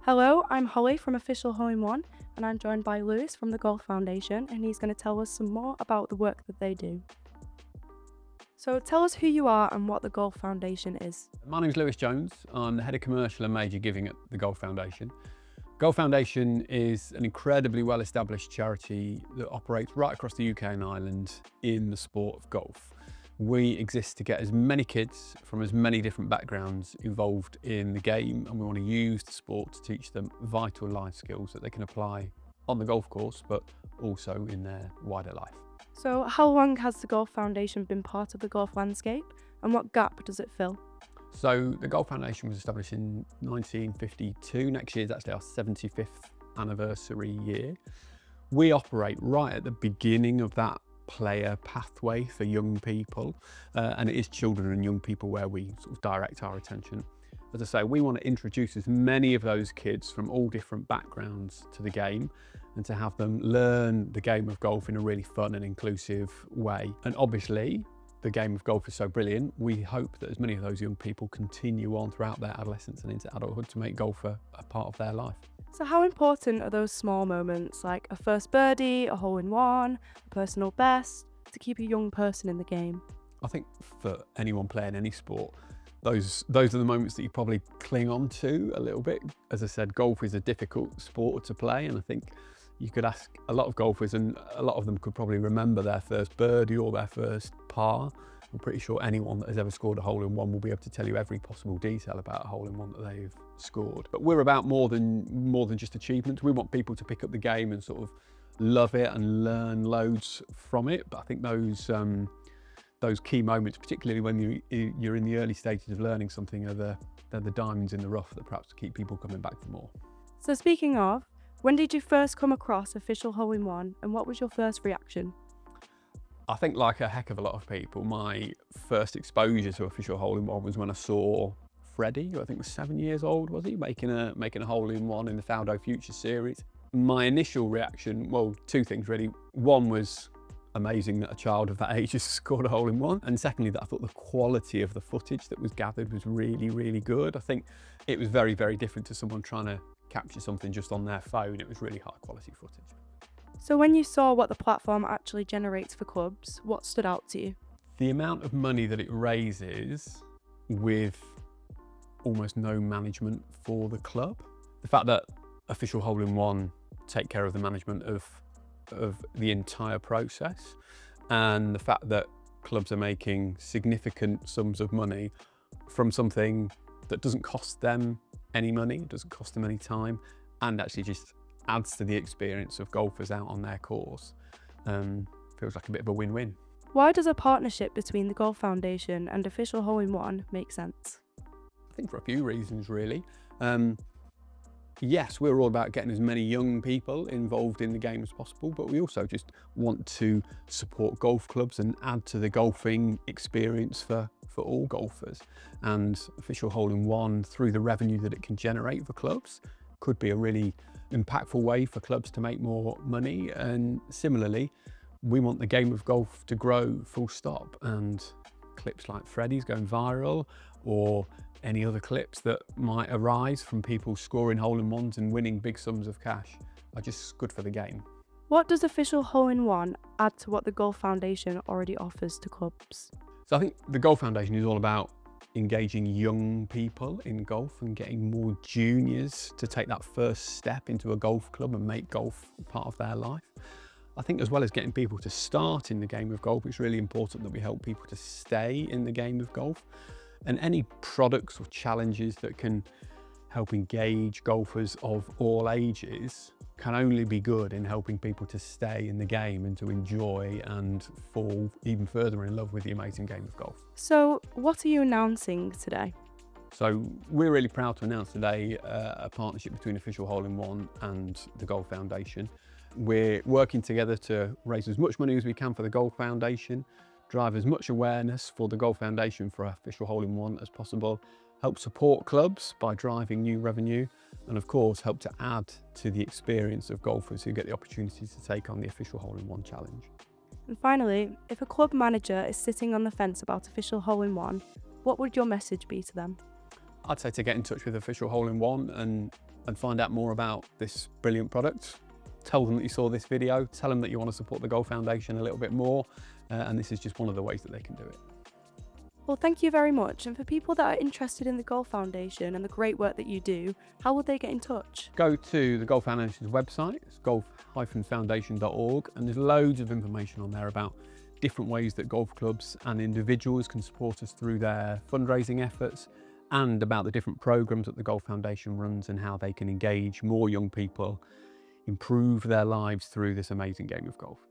Hello, I'm Holly from Official Hole in One, and I'm joined by Lewis from the Golf Foundation, and he's going to tell us some more about the work that they do. So tell us who you are and what the Golf Foundation is. My name's Lewis Jones. I'm the Head of Commercial and Major Giving at the Golf Foundation. Golf Foundation is an incredibly well-established charity that operates right across the UK and Ireland in the sport of golf. We exist to get as many kids from as many different backgrounds involved in the game, and we want to use the sport to teach them vital life skills that they can apply on the golf course, but also in their wider life. So how long has the Golf Foundation been part of the golf landscape, and what gap does it fill? So the Golf Foundation was established in 1952. Next year is actually our 75th anniversary year. We operate right at the beginning of that player pathway for young people, and it is children and young people where we sort of direct our attention. As I say, we want to introduce as many of those kids from all different backgrounds to the game and to have them learn the game of golf in a really fun and inclusive way. And obviously, the game of golf is so brilliant, we hope that as many of those young people continue on throughout their adolescence and into adulthood to make golf a part of their life. So how important are those small moments like a first birdie, a hole in one, a personal best, to keep a young person in the game? I think for anyone playing any sport, those are the moments that you probably cling on to a little bit. As I said, golf is a difficult sport to play, and I think you could ask a lot of golfers and a lot of them could probably remember their first birdie or their first par. I'm pretty sure anyone that has ever scored a hole-in-one will be able to tell you every possible detail about a hole-in-one that they've scored. But we're about more than just achievements. We want people to pick up the game and sort of love it and learn loads from it. But I think those key moments, particularly when you're in the early stages of learning something, they're the diamonds in the rough that perhaps keep people coming back for more. So speaking of, when did you first come across Official Hole in One, and what was your first reaction? I think, like a heck of a lot of people, my first exposure to Official Hole-in-One was when I saw Freddie, who I think was 7 years old, was he, making a hole-in-one in the Faldo Future Series. My initial reaction, well, two things really. One was amazing that a child of that age has scored a hole-in-one, and secondly, that I thought the quality of the footage that was gathered was really, really good. I think it was very, very different to someone trying to capture something just on their phone. It was really high quality footage. So when you saw what the platform actually generates for clubs, what stood out to you? The amount of money that it raises with almost no management for the club. The fact that Official Hole-in-One take care of the management of the entire process, and the fact that clubs are making significant sums of money from something that doesn't cost them any money, doesn't cost them any time, and actually just adds to the experience of golfers out on their course. Feels like a bit of a win-win. Why does a partnership between the Golf Foundation and Official Hole in One make sense? I think for a few reasons, really. Yes, we're all about getting as many young people involved in the game as possible, but we also just want to support golf clubs and add to the golfing experience for all golfers. And Official Hole-in-One, through the revenue that it can generate for clubs, could be a really impactful way for clubs to make more money. And similarly, we want the game of golf to grow full stop, and clips like Freddie's going viral, or any other clips that might arise from people scoring hole-in-ones and winning big sums of cash are just good for the game. What does Official Hole in One add to what the Golf Foundation already offers to clubs? So I think the Golf Foundation is all about engaging young people in golf and getting more juniors to take that first step into a golf club and make golf part of their life. I think as well as getting people to start in the game of golf, it's really important that we help people to stay in the game of golf. And any products or challenges that can help engage golfers of all ages can only be good in helping people to stay in the game and to enjoy and fall even further in love with the amazing game of golf. So what are you announcing today? So we're really proud to announce today a partnership between Official Hole-in-One and the Golf Foundation. We're working together to raise as much money as we can for the Golf Foundation, drive as much awareness for the Golf Foundation for Official Hole-in-One as possible, help support clubs by driving new revenue, and of course help to add to the experience of golfers who get the opportunity to take on the Official Hole-in-One challenge. And finally, if a club manager is sitting on the fence about Official Hole in One, what would your message be to them? I'd say to get in touch with Official Hole-in-One and and find out more about this brilliant product, tell them that you saw this video, tell them that you want to support the Golf Foundation a little bit more, and this is just one of the ways that they can do it. Well, thank you very much. And for people that are interested in the Golf Foundation and the great work that you do, how would they get in touch? Go to the Golf Foundation's website, it's golf-foundation.org, and there's loads of information on there about different ways that golf clubs and individuals can support us through their fundraising efforts, and about the different programs that the Golf Foundation runs and how they can engage more young people, improve their lives through this amazing game of golf.